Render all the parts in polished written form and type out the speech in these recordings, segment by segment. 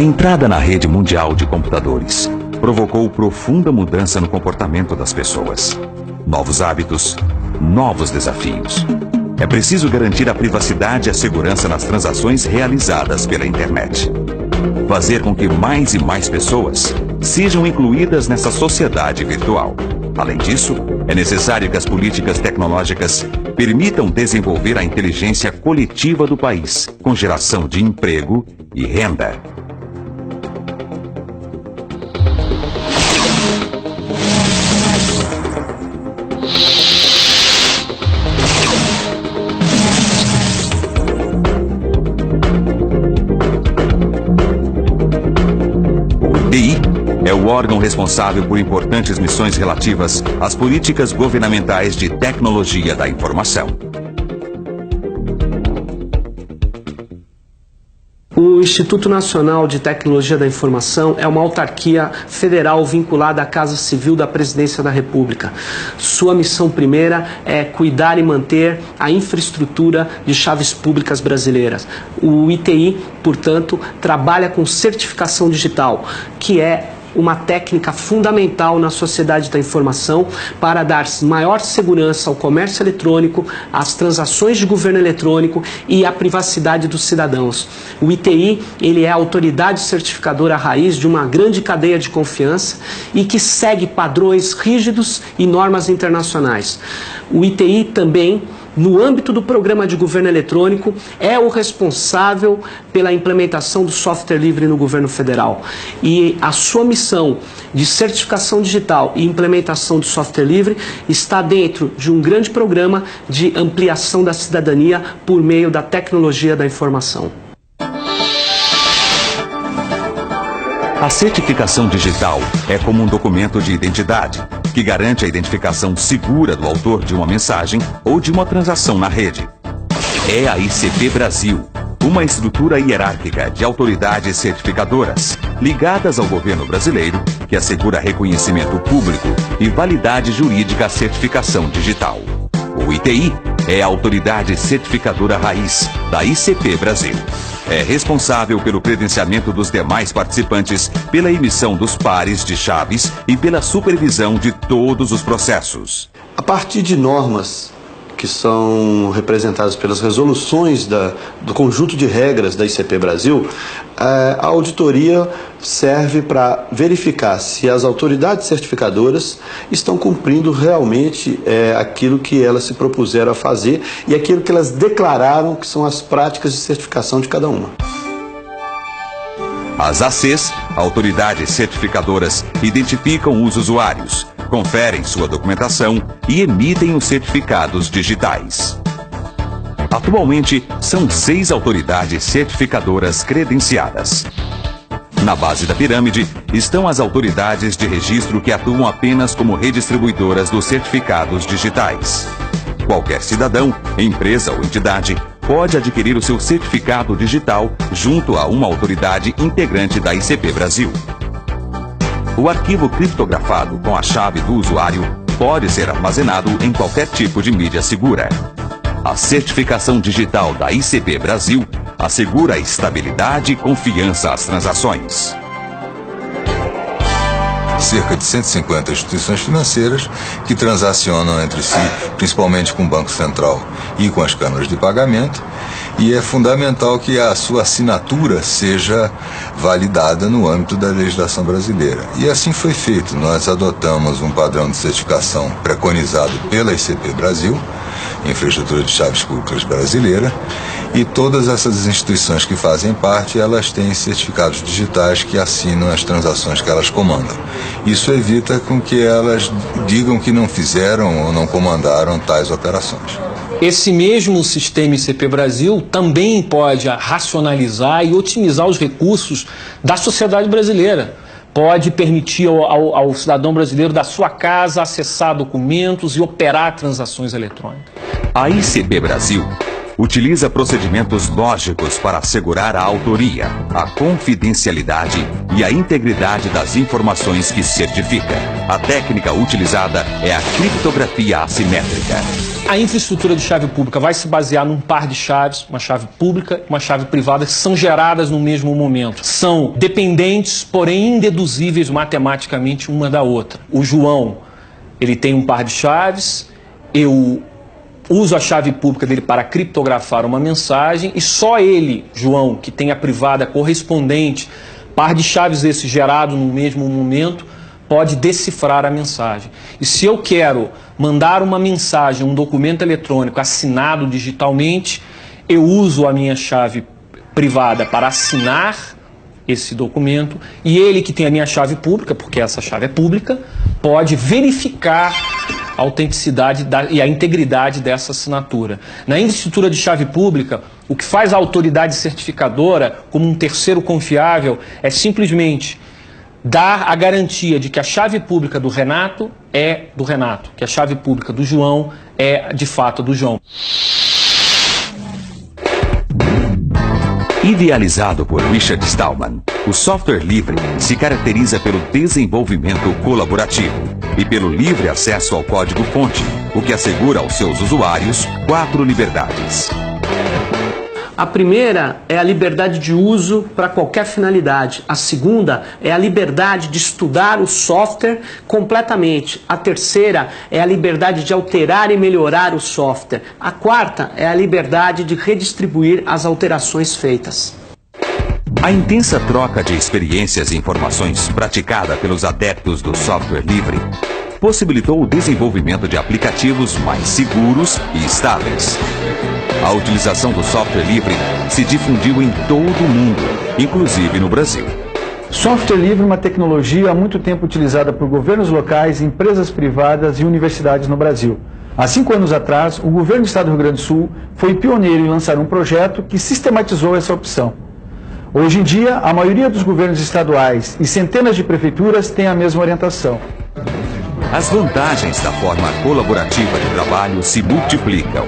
A entrada na rede mundial de computadores provocou profunda mudança no comportamento das pessoas. Novos hábitos, novos desafios. É preciso garantir a privacidade e a segurança nas transações realizadas pela internet. Fazer com que mais e mais pessoas sejam incluídas nessa sociedade virtual. Além disso, é necessário que as políticas tecnológicas permitam desenvolver a inteligência coletiva do país, com geração de emprego e renda. O ITI é o órgão responsável por importantes missões relativas às políticas governamentais de tecnologia da informação. O Instituto Nacional de Tecnologia da Informação é uma autarquia federal vinculada à Casa Civil da Presidência da República. Sua missão primeira é cuidar e manter a infraestrutura de chaves públicas brasileiras. O ITI, portanto, trabalha com certificação digital, que é uma técnica fundamental na sociedade da informação para dar maior segurança ao comércio eletrônico, às transações de governo eletrônico e à privacidade dos cidadãos. O ITI, ele é a autoridade certificadora raiz de uma grande cadeia de confiança e que segue padrões rígidos e normas internacionais. O ITI também, no âmbito do programa de governo eletrônico, é o responsável pela implementação do software livre no governo federal. E a sua missão de certificação digital e implementação do software livre está dentro de um grande programa de ampliação da cidadania por meio da tecnologia da informação. A certificação digital é como um documento de identidade, que garante a identificação segura do autor de uma mensagem ou de uma transação na rede. É a ICP Brasil, uma estrutura hierárquica de autoridades certificadoras, ligadas ao governo brasileiro, que assegura reconhecimento público e validade jurídica à certificação digital. O ITI é a autoridade certificadora raiz da ICP Brasil. É responsável pelo credenciamento dos demais participantes, pela emissão dos pares de chaves e pela supervisão de todos os processos. A partir de normas que são representadas pelas resoluções do conjunto de regras da ICP Brasil, a auditoria serve para verificar se as autoridades certificadoras estão cumprindo realmente aquilo que elas se propuseram a fazer e aquilo que elas declararam que são as práticas de certificação de cada uma. As ACs, autoridades certificadoras, identificam os usuários, conferem sua documentação e emitem os certificados digitais. Atualmente, são 6 autoridades certificadoras credenciadas. Na base da pirâmide estão as autoridades de registro que atuam apenas como redistribuidoras dos certificados digitais. Qualquer cidadão, empresa ou entidade pode adquirir o seu certificado digital junto a uma autoridade integrante da ICP Brasil. O arquivo criptografado com a chave do usuário pode ser armazenado em qualquer tipo de mídia segura. A certificação digital da ICP Brasil assegura estabilidade e confiança às transações. Cerca de 150 instituições financeiras que transacionam entre si, principalmente com o Banco Central e com as câmaras de pagamento, e é fundamental que a sua assinatura seja validada no âmbito da legislação brasileira. E assim foi feito. Nós adotamos um padrão de certificação preconizado pela ICP Brasil, Infraestrutura de Chaves Públicas Brasileira, e todas essas instituições que fazem parte, elas têm certificados digitais que assinam as transações que elas comandam. Isso evita com que elas digam que não fizeram ou não comandaram tais operações. Esse mesmo sistema ICP Brasil também pode racionalizar e otimizar os recursos da sociedade brasileira. Pode permitir ao cidadão brasileiro da sua casa acessar documentos e operar transações eletrônicas. A ICP Brasil utiliza procedimentos lógicos para assegurar a autoria, a confidencialidade e a integridade das informações que certifica. A técnica utilizada é a criptografia assimétrica. A infraestrutura de chave pública vai se basear num par de chaves, uma chave pública e uma chave privada, que são geradas no mesmo momento. São dependentes, porém indeduzíveis matematicamente uma da outra. O João, ele tem um par de chaves, eu uso a chave pública dele para criptografar uma mensagem e só ele, João, que tem a privada correspondente, par de chaves esse gerado no mesmo momento, pode decifrar a mensagem. E se eu quero mandar uma mensagem, um documento eletrônico assinado digitalmente, eu uso a minha chave privada para assinar esse documento e ele, que tem a minha chave pública, porque essa chave é pública, pode verificar a autenticidade e a integridade dessa assinatura. Na infraestrutura de chave pública, o que faz a autoridade certificadora, como um terceiro confiável, é simplesmente dar a garantia de que a chave pública do Renato é do Renato, que a chave pública do João é de fato do João. Idealizado por Richard Stallman, o software livre se caracteriza pelo desenvolvimento colaborativo e pelo livre acesso ao código-fonte, o que assegura aos seus usuários 4 liberdades. A primeira é a liberdade de uso para qualquer finalidade. A segunda é a liberdade de estudar o software completamente. A terceira é a liberdade de alterar e melhorar o software. A quarta é a liberdade de redistribuir as alterações feitas. A intensa troca de experiências e informações praticada pelos adeptos do software livre possibilitou o desenvolvimento de aplicativos mais seguros e estáveis. A utilização do software livre se difundiu em todo o mundo, inclusive no Brasil. Software livre é uma tecnologia há muito tempo utilizada por governos locais, empresas privadas e universidades no Brasil. Há 5 anos atrás, o governo do Estado do Rio Grande do Sul foi pioneiro em lançar um projeto que sistematizou essa opção. Hoje em dia, a maioria dos governos estaduais e centenas de prefeituras têm a mesma orientação. As vantagens da forma colaborativa de trabalho se multiplicam.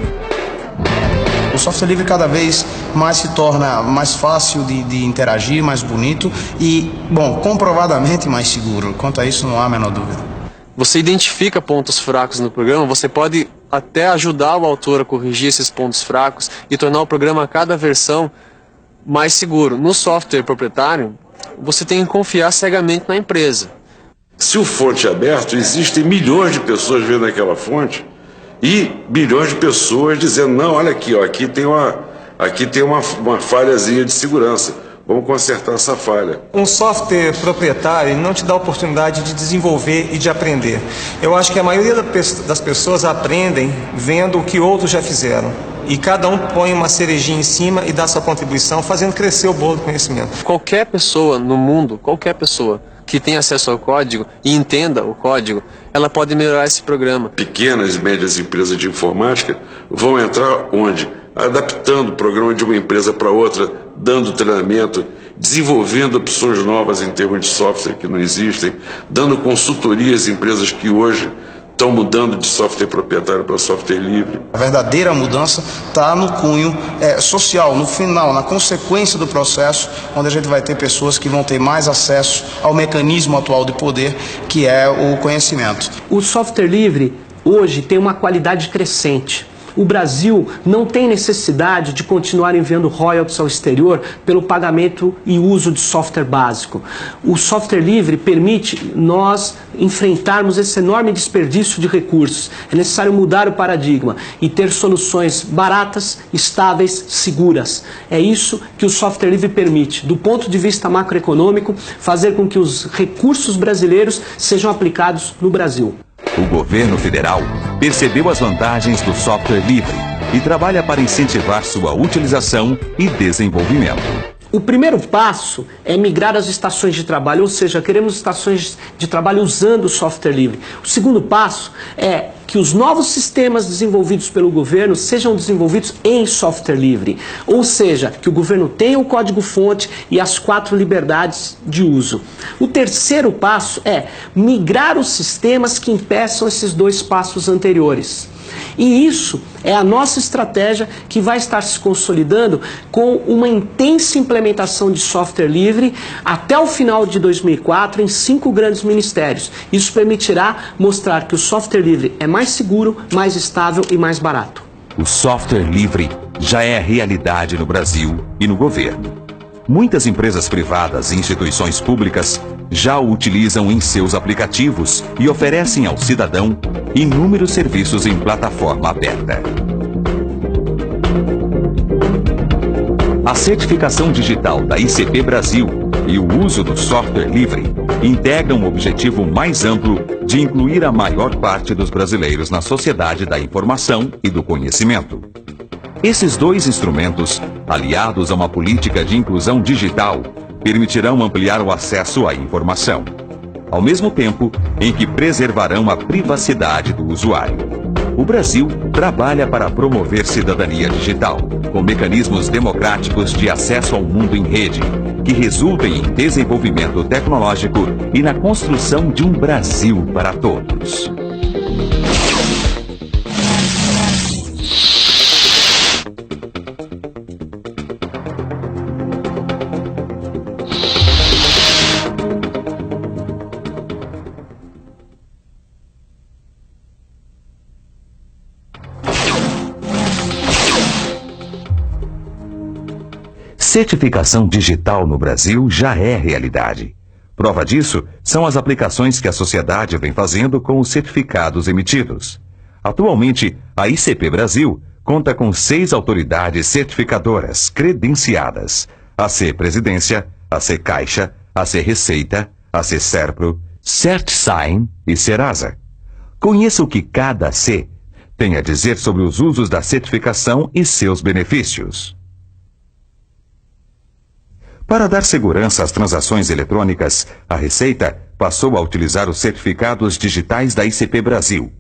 O software livre cada vez mais se torna mais fácil de interagir, mais bonito e, bom, comprovadamente mais seguro. Quanto a isso, não há a menor dúvida. Você identifica pontos fracos no programa, você pode até ajudar o autor a corrigir esses pontos fracos e tornar o programa a cada versão mais seguro. No software proprietário, você tem que confiar cegamente na empresa. Se o fonte é aberto, existem milhões de pessoas vendo aquela fonte e bilhões de pessoas dizendo, não, olha aqui, ó, aqui tem uma falhazinha de segurança, vamos consertar essa falha. Um software proprietário não te dá a oportunidade de desenvolver e de aprender. Eu acho que a maioria das pessoas aprendem vendo o que outros já fizeram. E cada um põe uma cerejinha em cima e dá sua contribuição, fazendo crescer o bolo do conhecimento. Qualquer pessoa no mundo, qualquer pessoa que tenha acesso ao código e entenda o código, ela pode melhorar esse programa. Pequenas e médias empresas de informática vão entrar onde? Adaptando o programa de uma empresa para outra, dando treinamento, desenvolvendo opções novas em termos de software que não existem, dando consultoria às empresas que hoje estão mudando de software proprietário para software livre. A verdadeira mudança está no cunho social, no final, na consequência do processo, onde a gente vai ter pessoas que vão ter mais acesso ao mecanismo atual de poder, que é o conhecimento. O software livre hoje tem uma qualidade crescente. O Brasil não tem necessidade de continuar enviando royalties ao exterior pelo pagamento e uso de software básico. O software livre permite nós enfrentarmos esse enorme desperdício de recursos. É necessário mudar o paradigma e ter soluções baratas, estáveis, seguras. É isso que o software livre permite, do ponto de vista macroeconômico, fazer com que os recursos brasileiros sejam aplicados no Brasil. O governo federal percebeu as vantagens do software livre e trabalha para incentivar sua utilização e desenvolvimento. O primeiro passo é migrar as estações de trabalho, ou seja, queremos estações de trabalho usando o software livre. O segundo passo é que os novos sistemas desenvolvidos pelo governo sejam desenvolvidos em software livre, ou seja, que o governo tenha o código-fonte e as 4 liberdades de uso. O terceiro passo é migrar os sistemas que impeçam esses 2 passos anteriores. E isso é a nossa estratégia que vai estar se consolidando com uma intensa implementação de software livre até o final de 2004 em 5 grandes ministérios. Isso permitirá mostrar que o software livre é mais seguro, mais estável e mais barato. O software livre já é realidade no Brasil e no governo. Muitas empresas privadas e instituições públicas já o utilizam em seus aplicativos e oferecem ao cidadão inúmeros serviços em plataforma aberta. A certificação digital da ICP Brasil e o uso do software livre integram um objetivo mais amplo de incluir a maior parte dos brasileiros na sociedade da informação e do conhecimento. Esses 2 instrumentos, aliados a uma política de inclusão digital, permitirão ampliar o acesso à informação, ao mesmo tempo em que preservarão a privacidade do usuário. O Brasil trabalha para promover cidadania digital, com mecanismos democráticos de acesso ao mundo em rede, que resultem em desenvolvimento tecnológico e na construção de um Brasil para todos. Certificação digital no Brasil já é realidade. Prova disso são as aplicações que a sociedade vem fazendo com os certificados emitidos. Atualmente, a ICP Brasil conta com 6 autoridades certificadoras credenciadas: AC Presidência, AC Caixa, AC Receita, AC Serpro, CertSign e Serasa. Conheça o que cada C tem a dizer sobre os usos da certificação e seus benefícios. Para dar segurança às transações eletrônicas, a Receita passou a utilizar os certificados digitais da ICP Brasil.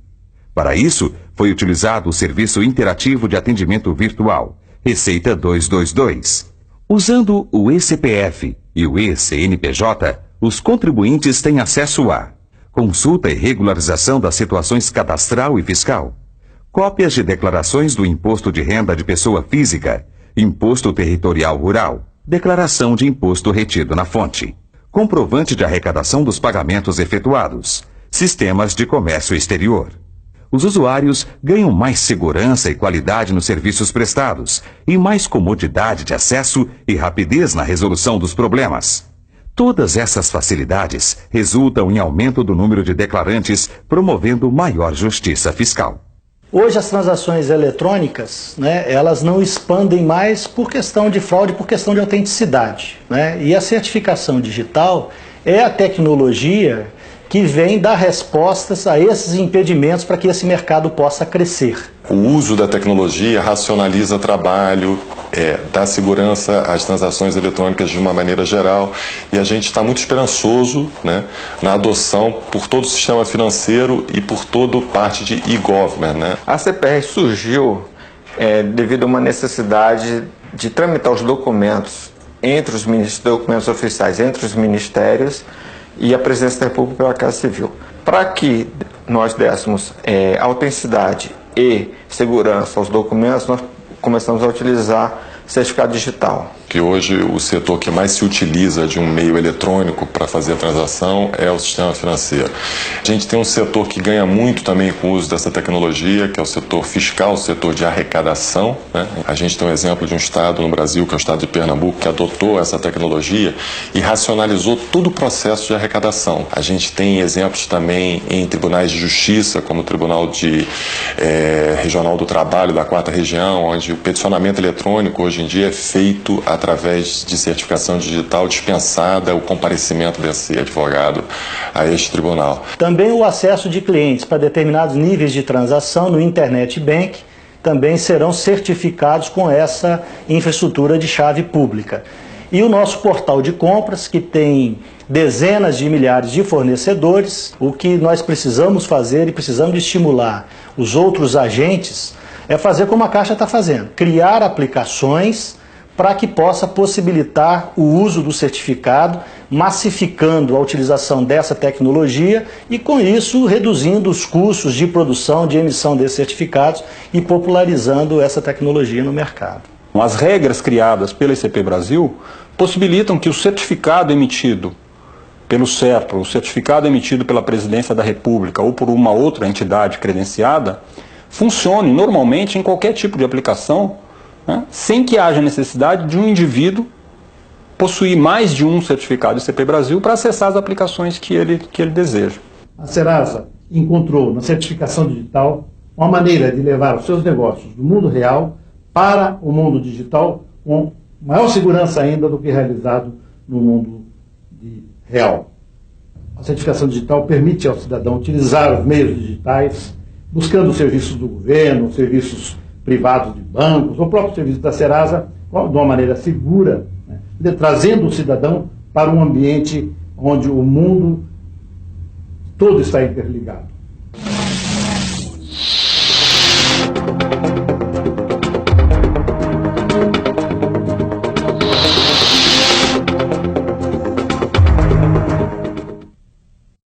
Para isso, foi utilizado o Serviço Interativo de Atendimento Virtual, Receita 222. Usando o eCPF e o eCNPJ, os contribuintes têm acesso a consulta e regularização das situações cadastral e fiscal, cópias de declarações do Imposto de Renda de Pessoa Física, Imposto Territorial Rural, declaração de imposto retido na fonte, comprovante de arrecadação dos pagamentos efetuados, sistemas de comércio exterior. Os usuários ganham mais segurança e qualidade nos serviços prestados e mais comodidade de acesso e rapidez na resolução dos problemas. Todas essas facilidades resultam em aumento do número de declarantes, promovendo maior justiça fiscal. Hoje as transações eletrônicas, elas não expandem mais por questão de fraude, por questão de autenticidade. E a certificação digital é a tecnologia que vem dar respostas a esses impedimentos para que esse mercado possa crescer. O uso da tecnologia racionaliza trabalho, dá segurança às transações eletrônicas de uma maneira geral, e a gente está muito esperançoso na adoção por todo o sistema financeiro e por toda parte de e-government. A CPR surgiu devido a uma necessidade de tramitar os documentos documentos oficiais entre os ministérios e a Presidência da República pela Casa Civil. Para que nós dessemos autenticidade e segurança aos documentos, nós começamos a utilizar certificado digital. Que hoje o setor que mais se utiliza de um meio eletrônico para fazer a transação é o sistema financeiro. A gente tem um setor que ganha muito também com o uso dessa tecnologia, que é o setor fiscal, o setor de arrecadação. A gente tem um exemplo de um estado no Brasil, que é o estado de Pernambuco, que adotou essa tecnologia e racionalizou todo o processo de arrecadação. A gente tem exemplos também em tribunais de justiça, como o Tribunal Regional do Trabalho da 4ª Região, onde o peticionamento eletrônico hoje em dia é feito através de certificação digital dispensada o comparecimento desse advogado a este tribunal. Também o acesso de clientes para determinados níveis de transação no Internet Bank também serão certificados com essa infraestrutura de chave pública. E o nosso portal de compras, que tem dezenas de milhares de fornecedores, o que nós precisamos fazer e precisamos de estimular os outros agentes é fazer como a Caixa está fazendo, criar aplicações para que possa possibilitar o uso do certificado, massificando a utilização dessa tecnologia e, com isso, reduzindo os custos de produção, de emissão desses certificados e popularizando essa tecnologia no mercado. As regras criadas pela ICP Brasil possibilitam que o certificado emitido pelo CERPRO, o certificado emitido pela Presidência da República ou por uma outra entidade credenciada, funcione normalmente em qualquer tipo de aplicação, né, sem que haja necessidade de um indivíduo possuir mais de um certificado ICP Brasil para acessar as aplicações que ele deseja. A Serasa encontrou na certificação digital uma maneira de levar os seus negócios do mundo real para o mundo digital com maior segurança ainda do que realizado no mundo real. A certificação digital permite ao cidadão utilizar os meios digitais, buscando serviços do governo, serviços privados de bancos, ou próprio serviço da Serasa, de uma maneira segura, né, trazendo o cidadão para um ambiente onde o mundo todo está interligado.